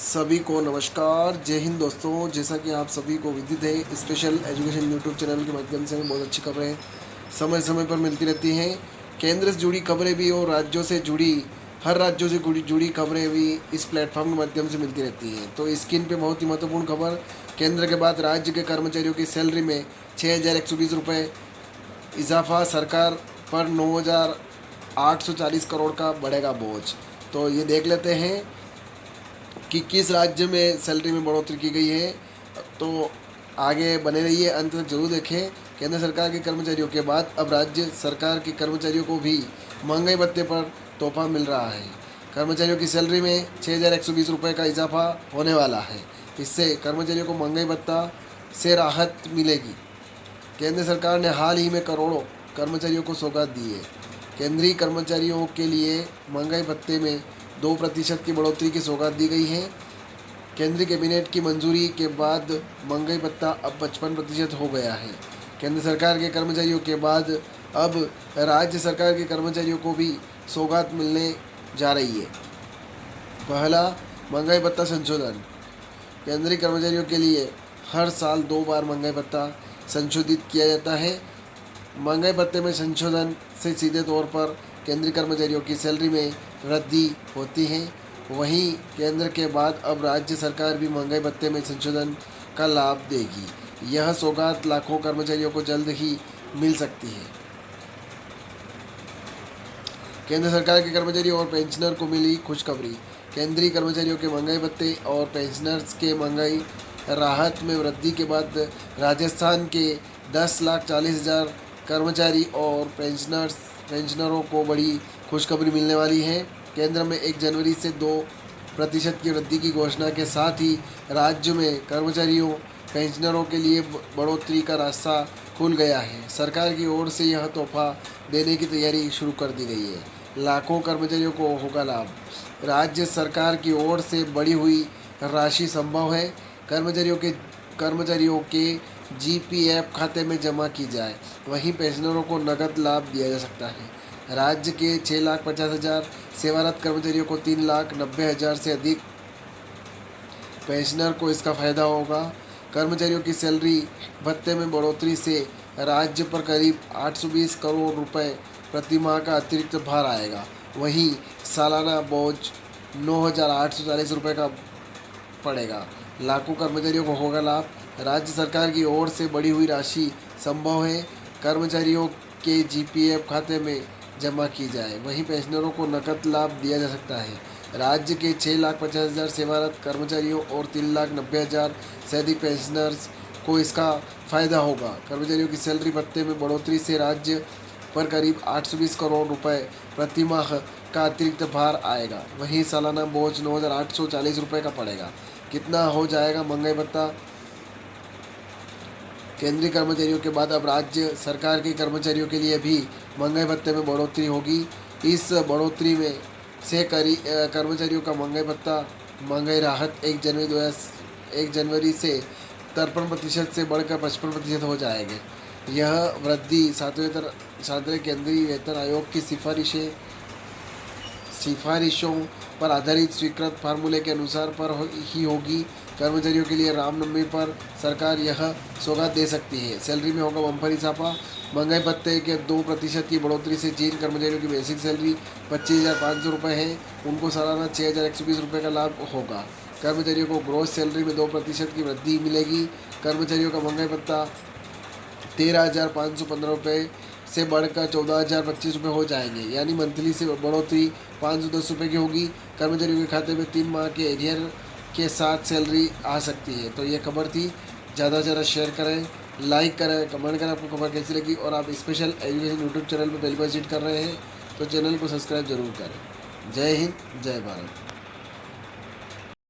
सभी को नमस्कार, जय हिंद दोस्तों। जैसा कि आप सभी को विदित है, स्पेशल एजुकेशन यूट्यूब चैनल के माध्यम से बहुत अच्छी खबरें समय समय पर मिलती रहती हैं। केंद्र से जुड़ी खबरें भी और राज्यों से जुड़ी हर राज्यों से जुड़ी खबरें भी इस प्लेटफॉर्म के माध्यम से मिलती रहती हैं। तो स्क्रीन पे बहुत ही महत्वपूर्ण खबर, केंद्र के बाद राज्य के कर्मचारियों की सैलरी में 6,120 रुपये इजाफा, सरकार पर 9,840 करोड़ का बढ़ेगा बोझ। तो ये देख लेते हैं कि किस राज्य में सैलरी में बढ़ोतरी की गई है। तो आगे बने रहिए, अंत तक जरूर देखें। केंद्र सरकार के कर्मचारियों के बाद अब राज्य सरकार के कर्मचारियों को भी महंगाई भत्ते पर तोहफा मिल रहा है। कर्मचारियों की सैलरी में 6,120 रुपये का इजाफा होने वाला है। इससे कर्मचारियों को महंगाई भत्ता से राहत मिलेगी। केंद्र सरकार ने हाल ही में करोड़ों कर्मचारियों को सौगात दी है। केंद्रीय कर्मचारियों के लिए महंगाई भत्ते में 2% की बढ़ोतरी की सौगात दी गई है। केंद्रीय कैबिनेट की मंजूरी के बाद महंगाई भत्ता अब 55% हो गया है। केंद्र सरकार के कर्मचारियों के बाद अब राज्य सरकार के कर्मचारियों को भी सौगात मिलने जा रही है। पहला, महंगाई भत्ता संशोधन। केंद्रीय कर्मचारियों के लिए हर साल 2 बार महंगाई भत्ता संशोधित किया जाता है। महंगाई भत्ते में संशोधन से सीधे तौर पर केंद्रीय कर्मचारियों की सैलरी में वृद्धि होती है। वहीं केंद्र के बाद अब राज्य सरकार भी महंगाई भत्ते में संशोधन का लाभ देगी। यह सौगात लाखों कर्मचारियों को जल्द ही मिल सकती है। केंद्र सरकार के कर्मचारियों और पेंशनर को मिली खुशखबरी। केंद्रीय कर्मचारियों के महंगाई भत्ते और पेंशनर्स के महंगाई राहत में वृद्धि के बाद राजस्थान के 10,40,000 कर्मचारी और पेंशनरों को बड़ी खुशखबरी मिलने वाली है। केंद्र में 1 जनवरी से 2% की वृद्धि की घोषणा के साथ ही राज्य में कर्मचारियों पेंशनरों के लिए बढ़ोतरी का रास्ता खुल गया है। सरकार की ओर से यह तोहफा देने की तैयारी शुरू कर दी गई है। लाखों कर्मचारियों को होगा लाभ। राज्य सरकार की ओर से बढ़ी हुई राशि संभव है कर्मचारियों के जीपीएफ खाते में जमा की जाए। वहीं पेंशनरों को नकद लाभ दिया जा सकता है। राज्य के 6,50,000 सेवारत कर्मचारियों को 3,90,000 से अधिक पेंशनर को इसका फायदा होगा। कर्मचारियों की सैलरी भत्ते में बढ़ोतरी से राज्य पर करीब 820 करोड़ रुपए प्रति माह का अतिरिक्त भार आएगा। वहीं सालाना बोझ 9,840 रुपये का पड़ेगा। लाखों कर्मचारियों को होगा लाभ। राज्य सरकार की ओर से बढ़ी हुई राशि संभव है कर्मचारियों के जीपीएफ खाते में जमा की जाए। वहीं पेंशनरों को नकद लाभ दिया जा सकता है। राज्य के 6,50,000 सेवारत कर्मचारियों और 3,90,000 से अधिक पेंशनर्स को इसका फायदा होगा। कर्मचारियों की सैलरी भत्ते में बढ़ोतरी से राज्य पर करीब 820 करोड़ रुपए प्रति माह का अतिरिक्त भार आएगा। वहीं सालाना बोझ 9,840 रुपये का पड़ेगा। कितना हो जाएगा महंगाई भत्ता? केंद्रीय कर्मचारियों के बाद अब राज्य सरकार के कर्मचारियों के लिए भी महंगाई भत्ते में बढ़ोतरी होगी। इस बढ़ोतरी में से कर्मचारियों का महंगाई भत्ता महंगाई राहत 1 जनवरी से 53% से बढ़कर 55% हो जाएंगे। यह वृद्धि 7वें केंद्रीय वेतन आयोग की सिफारिशों पर आधारित स्वीकृत फार्मूले के अनुसार पर ही होगी। कर्मचारियों के लिए रामनवमी पर सरकार यह सौगात दे सकती है। सैलरी में होगा बम्पर इजाफा। महंगाई भत्ते के 2% की बढ़ोतरी से जिन कर्मचारियों की बेसिक सैलरी 25,500 रुपये है, उनको सालाना 6,120 रुपये का लाभ होगा। कर्मचारियों को ग्रोस सैलरी में 2% की वृद्धि मिलेगी। कर्मचारियों का महंगाई भत्ता 13,515 रुपये से बढ़कर 14,025 रुपये हो जाएंगे। यानी मंथली से बढ़ोतरी 510 रुपये की होगी। कर्मचारियों के खाते में 3 माह के एरियर के साथ सैलरी आ सकती है। तो ये खबर थी। ज़्यादा से ज़्यादा शेयर करें, लाइक करें, कमेंट करें आपको खबर कैसी लगी। और आप स्पेशल एजुकेशन यूट्यूब चैनल पर बेल को विजिट कर रहे हैं तो चैनल को सब्सक्राइब जरूर करें। जय हिंद, जय भारत।